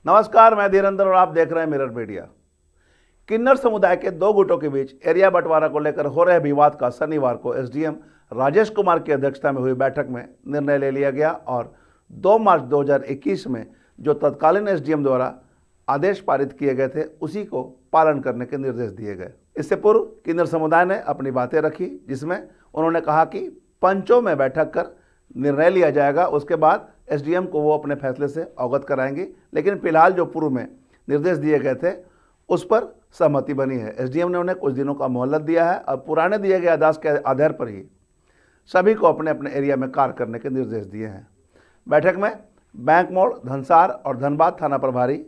नमस्कार, मैं धीरेंद्र और आप देख रहे हैं मिरर मीडिया। किन्नर समुदाय के दो गुटों के बीच एरिया बंटवारा को लेकर हो रहे विवाद का शनिवार को एसडीएम राजेश कुमार की अध्यक्षता में हुई बैठक में निर्णय ले लिया गया और 2 मार्च 2021 में जो तत्कालीन एसडीएम द्वारा आदेश पारित किए गए थे उसी को पालन करने के निर्देश दिए गए। इससे पूर्व किन्नर समुदाय ने अपनी बातें रखी, जिसमें उन्होंने कहा कि पंचों में बैठक कर निर्णय लिया जाएगा, उसके बाद एसडीएम को वो अपने फैसले से अवगत कराएंगे। लेकिन फिलहाल जो पूर्व में निर्देश दिए गए थे उस पर सहमति बनी है। एसडीएम ने उन्हें कुछ दिनों का मोहलत दिया है और पुराने दिए गए आदेश के आधार पर ही सभी को अपने अपने एरिया में कार्य करने के निर्देश दिए हैं। बैठक में बैंक मोड़, धनसार और धनबाद थाना प्रभारी,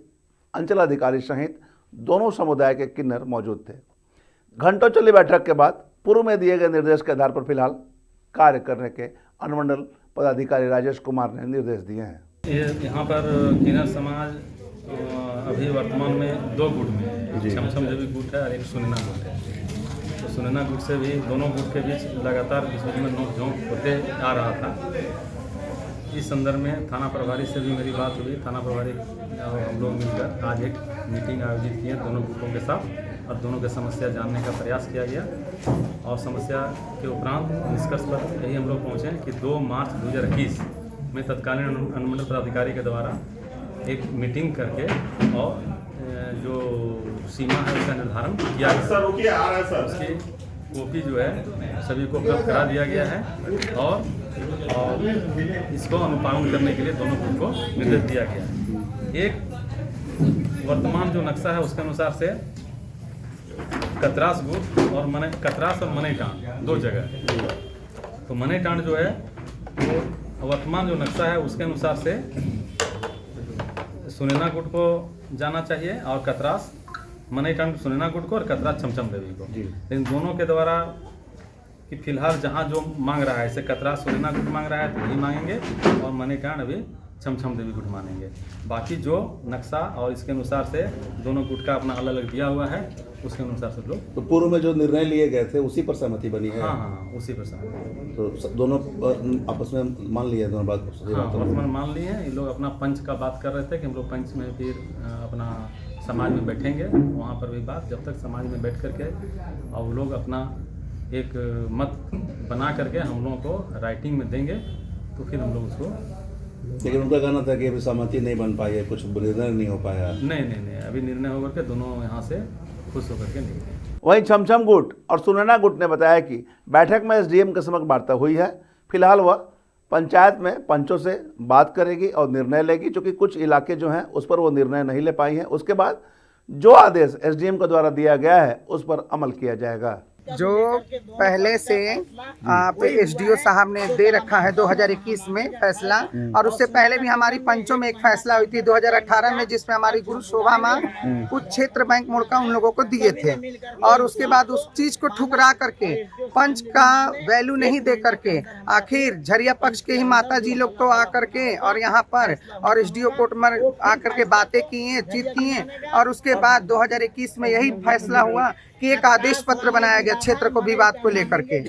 अंचल अधिकारी सहित दोनों समुदाय के किन्नर मौजूद थे। घंटों चली बैठक के बाद पूर्व में दिए गए निर्देश के आधार पर फिलहाल कार्य करने के अनुमंडल पदाधिकारी राजेश कुमार ने निर्देश दिए हैं। यहाँ पर किन्नर समाज अभी वर्तमान में 2 गुट में है। छमछम जो भी गुट है और एक सुनैना गुट है। तो सुनैना गुट से भी दोनों गुट के बीच लगातार बीच में नोक-झोंक होते आ रहा था। इस संदर्भ में थाना प्रभारी से भी मेरी बात हुई। थाना प्रभारी हम लोग मिलकर आज एक मीटिंग आयोजित की है दोनों गुटों के साथ और दोनों की समस्या जानने का प्रयास किया गया और समस्या के उपरांत निष्कर्ष पर यही हम लोग पहुँचे कि 2 मार्च 2021 में तत्कालीन अनुमंडल पदाधिकारी के द्वारा एक मीटिंग करके और जो सीमा है उसका निर्धारण किया गया। उसकी कॉपी जो है सभी को उपलब्ध करा दिया गया है और इसको अनुपालन करने के लिए दोनों गुट को निर्देश दिया गया है। एक वर्तमान जो नक्शा है उसके अनुसार से कतरास गुट और कतरास और मनेटांड 2 जगह। तो मनेटांड जो है वो वर्तमान जो नक्शा है उसके अनुसार से सुनैना गुट को जाना चाहिए और कतरास मनेटांड सुनैना गुट को और कतरास छमछम देवी को। लेकिन दोनों के द्वारा कि फिलहाल जहाँ जो मांग रहा है, जैसे कतरास सुनैना गुट मांग रहा है तो वही मांगेंगे और मनेटांड अभी छमछम देवी गुट मानेंगे। बाकी जो नक्शा और इसके अनुसार से दोनों गुट का अपना अलग अलग दिया हुआ है उसके अनुसार से लोग। तो पूर्व में जो निर्णय लिए गए थे उसी पर सहमति बनी है? हाँ, उसी पर सहमति। तो दोनों आपस में मान लिए दोनों बात? हाँ, वर्तमान मान लिए हैं। ये लोग अपना पंच का बात कर रहे थे कि हम लोग पंच में फिर अपना समाज में बैठेंगे। वहाँ पर भी बात जब तक समाज में बैठ करके और वो लोग अपना एक मत बना करके हम लोगों को राइटिंग में देंगे तो फिर हम लोग उसको। लेकिन उनका कहना था कि अभी सहमति नहीं बन पाई है, कुछ निर्णय नहीं हो पाया। नहीं, अभी निर्णय होकर के दोनों यहाँ से खुश होकर के निकले। वहीं छमछम गुट और सुनैना गुट ने बताया कि बैठक में एसडीएम के समक्ष वार्ता हुई है। फिलहाल वह पंचायत में पंचों से बात करेगी और निर्णय लेगी, क्योंकि कुछ इलाके जो हैं उस पर वो निर्णय नहीं ले पाई हैं। उसके बाद जो आदेश एसडीएम के द्वारा दिया गया है उस पर अमल किया जाएगा। जो पहले से आप एसडीओ साहब ने दे रखा है 2021 में फैसला, और उससे पहले भी हमारी पंचों में एक फैसला हुई थी 2018 में, जिसमें हमारी गुरु शोभा माँ कुछ क्षेत्र बैंक मोड़ का उन लोगों को दिए थे और उसके बाद उस चीज को ठुकरा करके पंच का वैल्यू नहीं दे करके आखिर झरिया पक्ष के ही माता जी लोग तो आ करके और यहाँ पर और एसडीओ कोर्ट में आकर के बातें किए, चित किए और उसके बाद 2021 में यही फैसला हुआ कि एक आदेश पत्र बनाया गया क्षेत्र को विवाद को लेकर के।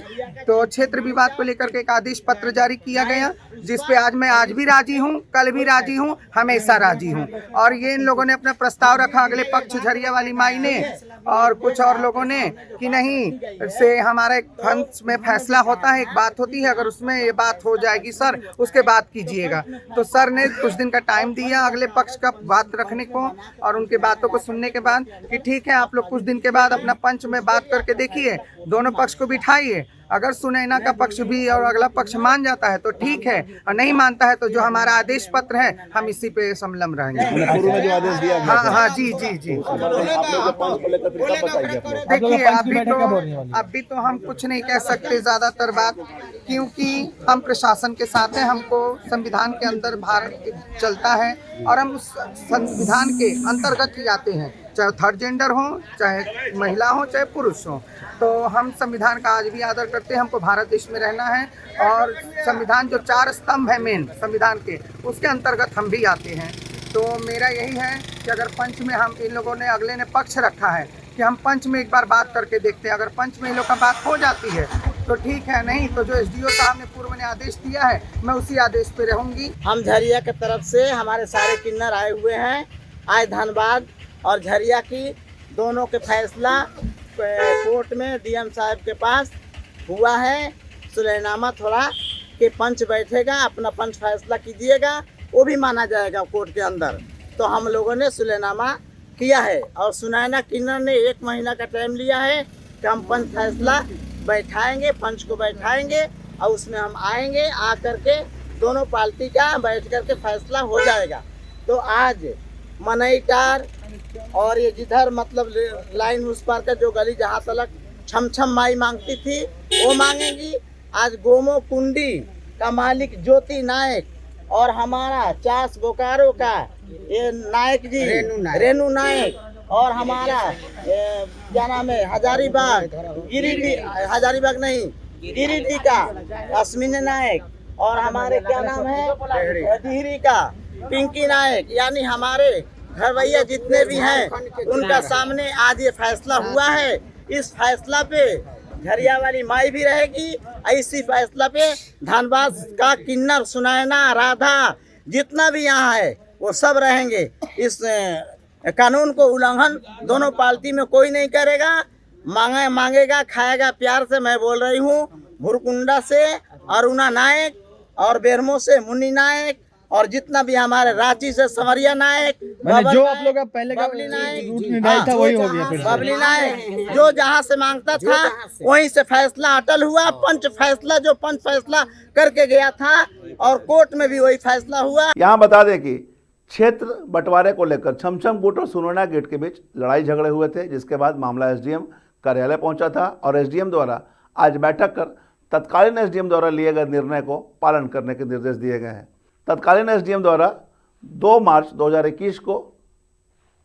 तो क्षेत्र विवाद को लेकर के एक आदेश पत्र जारी किया गया, जिसपे आज भी राजी हूँ, कल भी राजी हूँ, हमेशा राजी हूँ। और ये इन लोगों ने अपना प्रस्ताव रखा, अगले पक्ष झरिया वाली माई ने और कुछ और लोगों ने, कि नहीं से हमारा एक पंच में फैसला होता है, एक बात होती है, अगर उसमें ये बात हो जाएगी सर उसके बाद कीजिएगा। तो सर ने कुछ दिन का टाइम दिया अगले पक्ष का बात रखने को और उनके बातों को सुनने के बाद कि ठीक है आप लोग कुछ दिन के बाद अपना पंच में बात करके देखिए, दोनों पक्ष को बिठाइए। अगर सुनैना का पक्ष भी और अगला पक्ष मान जाता है तो ठीक है, और नहीं मानता है तो जो हमारा आदेश पत्र है हम इसी पे संलग्न रहेंगे। पूर्व में जो आदेश दिया गया हाँ, जी। देखिए अभी तो हम कुछ नहीं कह सकते ज़्यादातर बात, क्योंकि हम प्रशासन के साथ हैं, हमको संविधान के अंदर भारत चलता है और हम उस संविधान के अंतर्गत ही आते हैं, चाहे थर्ड जेंडर हो, चाहे महिला हो, चाहे पुरुष हो। तो हम संविधान का आज भी आदर करते हैं, हमको भारत देश में रहना है और संविधान जो 4 स्तंभ है मेन संविधान के, उसके अंतर्गत हम भी आते हैं। तो मेरा यही है कि अगर पंच में हम इन लोगों ने अगले ने पक्ष रखा है कि हम पंच में एक बार बात करके देखते हैं, अगर पंच में इन लोग का बात हो जाती है तो ठीक है, नहीं तो जो एसडीओ साहब ने पूर्व ने आदेश दिया है मैं उसी आदेश पे रहूंगी। हम झरिया की तरफ से हमारे सारे किन्नर आए हुए हैं। आज धनबाद और झरिया की दोनों के फैसला कोर्ट में डीएम साहब के पास हुआ है। सुलहनामा थोड़ा के पंच बैठेगा, अपना पंच फैसला कीजिएगा, वो भी माना जाएगा कोर्ट के अंदर। तो हम लोगों ने सुलहनामा किया है और सुनैना किन्नर ने 1 महीना का टाइम लिया है कि हम पंच फैसला बैठाएंगे, पंच को बैठाएंगे और उसमें हम आएंगे, आ करके दोनों पार्टी का बैठ करके फैसला हो जाएगा। तो आज मनईटार और ये जिधर मतलब लाइन उस पार का जो गली जहाँ तलक छम छम माई मांगती थी वो मांगेंगी। आज गोमो कुंडी का मालिक ज्योति नायक और हमारा चास बोकारो का ये नायक जी रेनू नायक और हमारा क्या नाम है हजारीबाग गिरिडीह, हजारीबाग नहीं गिरिडीह का अश्विनी नायक और हमारे क्या नाम है डिहरी का पिंकी नायक, यानी हमारे घरवैया जितने भी हैं उनका सामने आज ये फैसला हुआ है। इस फैसला पे झरिया वाली माई भी रहेगी, इसी फैसला पे धनबाद का किन्नर सुनैना राधा जितना भी यहाँ है वो सब रहेंगे। इस कानून को उल्लंघन दोनों पार्टी में कोई नहीं करेगा। मांगेगा खाएगा प्यार से। मैं बोल रही हूँ भुरकुंडा से अरुणा नायक और बेरमो से मुन्नी नायक और जितना भी हमारे रांची से संवरिया नायक, जो आप लोग का पहले का बबली नायक, रूट निर्धारित था वही हो गया फिर से। बबली नायक जो जहाँ से मांगता था वहीं से फैसला अटल हुआ। पंच फैसला जो पंच फैसला करके गया था और कोर्ट में भी वही फैसला हुआ। यहाँ बता दें कि क्षेत्र बंटवारे को लेकर छमछम गुट और सुनैना गेट के बीच लड़ाई झगड़े हुए थे, जिसके बाद मामला एसडीएम कार्यालय पहुंचा था और एसडीएम द्वारा आज बैठक कर तत्कालीन एसडीएम द्वारा लिए गए निर्णय को पालन करने के निर्देश दिए गए हैं। तत्कालीन एसडीएम द्वारा 2 मार्च 2021 को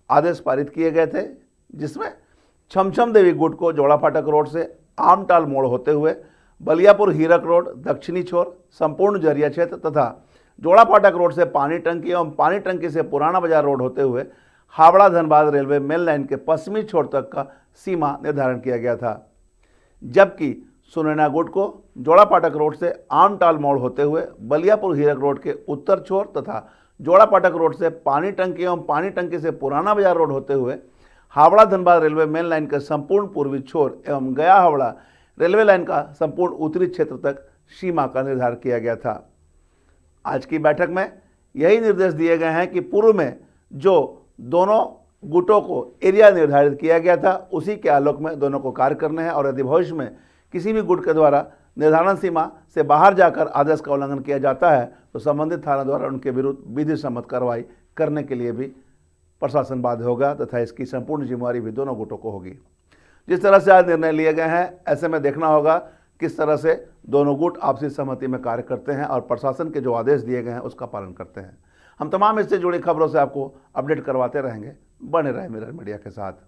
आदेश पारित किए गए थे, जिसमें छमछम देवी गुट को जोड़ा फाटक रोड से आमटाल मोड़ होते हुए बलियापुर हीरक रोड दक्षिणी छोर संपूर्ण जरिया क्षेत्र तथा जोड़ा फाटक रोड से पानी टंकी एवं पानी टंकी से पुराना बाजार रोड होते हुए Howrah Dhanbad railway main line के पश्चिमी छोर तक का सीमा निर्धारण किया गया था, जबकि सुनैना गुट को जोड़ा फाटक रोड से आमटाल मोड़ होते हुए बलियापुर हीरक रोड के उत्तर छोर तथा जोड़ा फाटक रोड से पानी टंकी एवं पानी टंकी से पुराना बाजार रोड होते हुए Howrah Dhanbad railway main line के संपूर्ण पूर्वी छोर एवं गया हावड़ा रेलवे लाइन का संपूर्ण उत्तरी क्षेत्र तक सीमा का निर्धारण किया गया था। आज की बैठक में यही निर्देश दिए गए हैं कि पूर्व में जो दोनों गुटों को एरिया निर्धारित किया गया था उसी के आलोक में दोनों को कार्य करने हैं और यदि भविष्य में किसी भी गुट के द्वारा निर्धारण सीमा से बाहर जाकर आदेश का उल्लंघन किया जाता है तो संबंधित थाना द्वारा उनके विरुद्ध विधि सम्मत कार्रवाई करने के लिए भी प्रशासन बाध्य होगा तथा इसकी संपूर्ण जिम्मेवारी भी दोनों गुटों को होगी। जिस तरह से आज निर्णय लिए गए हैं, ऐसे में देखना होगा किस तरह से दोनों गुट आपसी सहमति में कार्य करते हैं और प्रशासन के जो आदेश दिए गए हैं उसका पालन करते हैं। हम तमाम इससे जुड़ी खबरों से आपको अपडेट करवाते रहेंगे। बने रहे मिरर मीडिया के साथ।